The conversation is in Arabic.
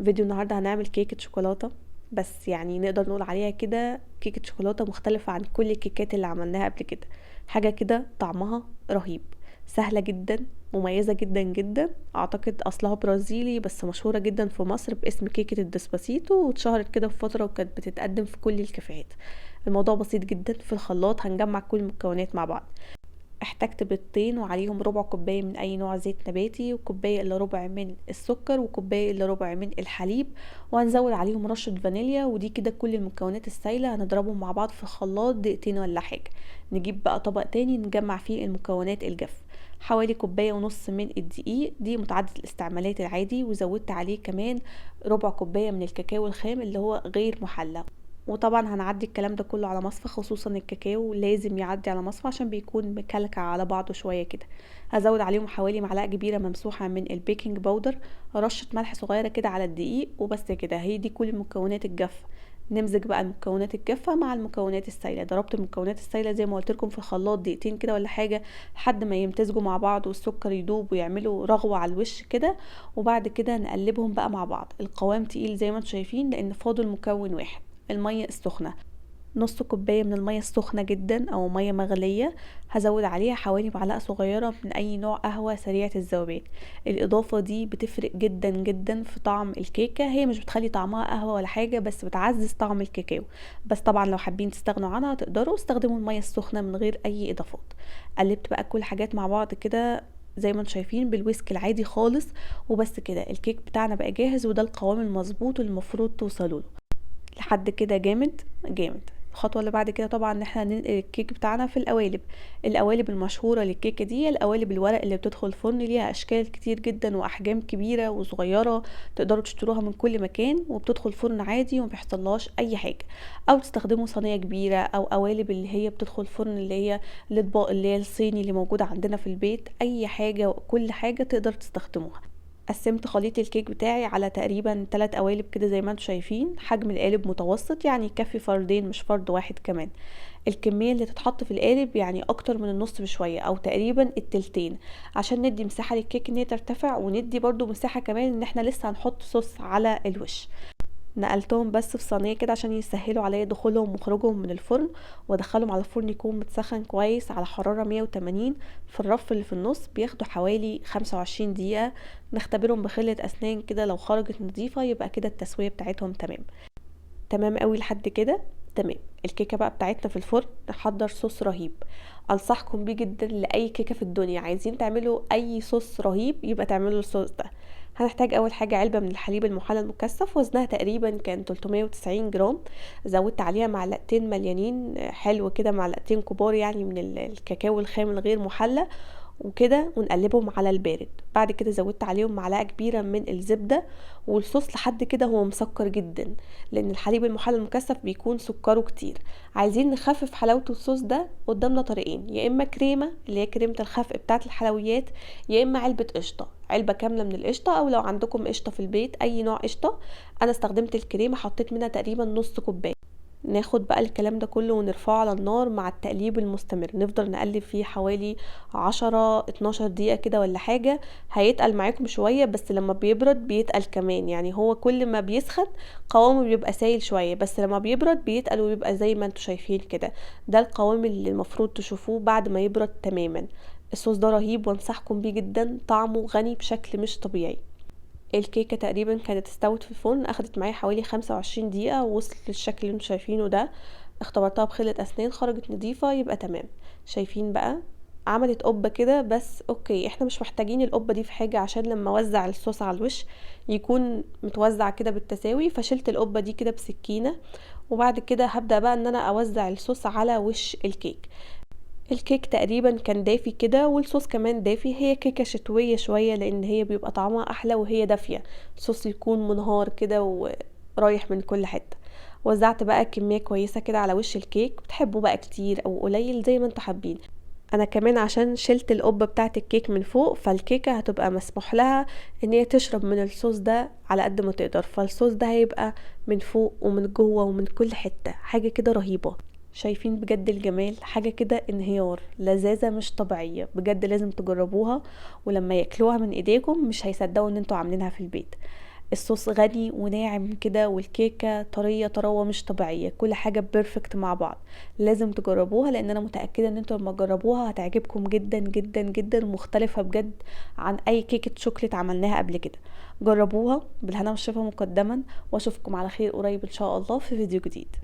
فيديو النهاردة هنعمل كيكة شوكولاتة، بس يعني نقدر نقول عليها كده كيكة شوكولاتة مختلفة عن كل الكيكات اللي عملناها قبل كده. حاجة كده طعمها رهيب، سهلة جدا، مميزة جدا جدا. اعتقد اصلها برازيلي بس مشهورة جدا في مصر باسم كيكة الدسباسيتو، واتشهرت كده في فترة وكانت بتتقدم في كل الكافيهات. الموضوع بسيط جدا، في الخلاط هنجمع كل المكونات مع بعض. احتجت بيضتين وعليهم ربع كوباية من اي نوع زيت نباتي، وكوباية الا ربع من السكر، وكوباية الا ربع من الحليب، وهنزود عليهم رشة فانيليا. ودي كده كل المكونات السايلة، هنضربهم مع بعض في الخلاط دقيقتين ولا حاجة. نجيب بقى طبق تاني نجمع فيه المكونات الجاف. حوالي كوباية ونص من الدقيق، دي متعدد الاستعمالات العادي، وزودت عليه كمان ربع كوباية من الكاكاو الخام اللي هو غير محلى. وطبعا هنعدي الكلام ده كله على مصفى، خصوصا الكاكاو لازم يعدي على مصفى عشان بيكون مكلكع على بعضه شوية كده. هزود عليهم حوالي معلقة كبيرة ممسوحة من البيكنج باودر، رشة ملح صغيرة كده على الدقيق، وبس كده. هي دي كل المكونات الجافة. نمزج بقى المكونات الجافة مع المكونات السايلة. ضربت المكونات السايلة زي ما قلت لكم في الخلاط دقيقتين كده ولا حاجة، لحد ما يمتزجوا مع بعض والسكر يدوب ويعملوا رغوة على الوش كده. وبعد كده نقلبهم بقى مع بعض. القوام تقيل زي ما انتم شايفين لان فاضل مكون واحد، المية السخنة. نص كوباية من المية السخنة جدا او مية مغلية. هزود عليها حوالي معلقة صغيرة من اي نوع قهوة سريعة الذوبان. الاضافة دي بتفرق جدا جدا في طعم الكيكة. هي مش بتخلي طعمها قهوة ولا حاجة، بس بتعزز طعم الكاكاو. بس طبعا لو حابين تستغنوا عنها تقدروا استخدموا المية السخنة من غير اي اضافات. قلبت بقى كل حاجات مع بعض كده زي ما انتم شايفين بالويسك العادي خالص. وبس كده الكيك بتاعنا بقى جاهز، وده القوام المظبوط اللي المفروض توصلوا له. لحد كده جامد جامد. الخطوه اللي بعد كده طبعا ان احنا ننقل الكيك بتاعنا في القوالب. القوالب المشهوره للكيكه دي هي القوالب الورق اللي بتدخل الفرن، ليها اشكال كتير جدا واحجام كبيره وصغيره. تقدروا تشتروها من كل مكان، وبتدخل فرن عادي ومبيحصلهاش اي حاجه. او تستخدموا صينيه كبيره، او قوالب اللي هي بتدخل فرن اللي هي الاطباق اللي هي الصيني اللي موجوده عندنا في البيت. اي حاجه وكل حاجه تقدر تستخدموها. قسمت خليط الكيك بتاعي على تقريبا 3 قوالب كده زي ما انتم شايفين. حجم القالب متوسط، يعني يكفي فردين مش فرد واحد كمان. الكمية اللي تتحط في القالب يعني اكتر من النص بشوية، او تقريبا التلتين، عشان ندي مساحة للكيك ان هي ترتفع، وندي برضو مساحة كمان ان احنا لسه هنحط صوص على الوش. نقلتهم بس في صينيه كده عشان يسهلوا عليا دخولهم وخروجهم من الفرن. وادخلهم على الفرن يكون متسخن كويس على حراره 180 في الرف اللي في النص. بياخدوا حوالي 25 دقيقه. نختبرهم بخله اسنان كده، لو خرجت نظيفه يبقى كده التسويه بتاعتهم تمام. تمام قوي لحد كده. تمام. الكيكه بقى بتاعتنا في الفرن. نحضر صوص رهيب انصحكم بيه جدا لاي كيكه في الدنيا. عايزين تعملوا اي صوص رهيب يبقى تعملوا الصوص ده. هنحتاج اول حاجه علبه من الحليب المحلى المكثف، وزنها تقريبا كان 390 جرام. زودت عليها معلقتين مليانين حلو كده، معلقتين كبار يعني من الكاكاو الخام الغير محلى. وكده ونقلبهم على البارد. بعد كده زودت عليهم معلقه كبيره من الزبده. والصوص لحد كده هو مسكر جدا، لان الحليب المحلى المكثف بيكون سكره كتير. عايزين نخفف حلاوه الصوص ده، قدامنا طريقين: يا اما كريمه اللي هي كريمه الخفق بتاعه الحلويات، يا اما علبه قشطه، علبه كامله من القشطه، او لو عندكم قشطه في البيت اي نوع قشطه. انا استخدمت الكريمه، حطيت منها تقريبا نص كوبايه. ناخد بقى الكلام ده كله ونرفعه على النار مع التقليب المستمر. نفضل نقلب فيه حوالي 10-12 دقيقة كده ولا حاجة. هيتقل معاكم شوية، بس لما بيبرد بيتقل كمان. يعني هو كل ما بيسخن قوامه بيبقى سايل شوية، بس لما بيبرد بيتقل ويبقى زي ما انتوا شايفين كده. ده القوام اللي المفروض تشوفوه بعد ما يبرد تماما. الصوص ده رهيب وانصحكم بيه جدا، طعمه غني بشكل مش طبيعي. الكيكة تقريبا كانت استوت في الفرن، اخدت معايا حوالي 25 دقيقة ووصلت للشكل اللي انتوا شايفينه ده. اختبرتها بخلة اسنان خرجت نظيفة، يبقى تمام. شايفين بقى؟ عملت قبة كده، بس اوكي احنا مش محتاجين القبة دي في حاجة، عشان لما اوزع الصوص على الوش يكون متوزع كده بالتساوي. فشلت القبة دي كده بسكينة. وبعد كده هبدأ بقى ان انا اوزع الصوص على وش الكيك. الكيك تقريبا كان دافي كده، والصوص كمان دافي. هي كيكة شتوية شوية لان هي بيبقى طعمها احلى وهي دافية. الصوص يكون منهار كده ورايح من كل حتة. وزعت بقى كمية كويسة كده على وش الكيك. بتحبوا بقى كتير او قليل زي ما انتوا حابين. انا كمان عشان شلت القبة بتاعة الكيك من فوق، فالكيكة هتبقى مسموح لها ان هي تشرب من الصوص ده على قد ما تقدر. فالصوص ده هيبقى من فوق ومن جوه ومن كل حتة، حاجة كده رهيبة. شايفين بجد الجمال؟ حاجة كده انهيار، لذاذة مش طبيعية بجد، لازم تجربوها. ولما ياكلوها من ايديكم مش هيصدقوا ان انتوا عاملينها في البيت. الصوص غني وناعم كده، والكيكة طرية طراوة مش طبيعية، كل حاجة بيرفكت مع بعض. لازم تجربوها، لان انا متأكدة ان انتوا لما تجربوها هتعجبكم جدا جدا جدا، ومختلفة بجد عن اي كيكة شوكليت عملناها قبل كده. جربوها بالهنا والشفا مقدما، واشوفكم على خير قريب ان شاء الله في فيديو جديد.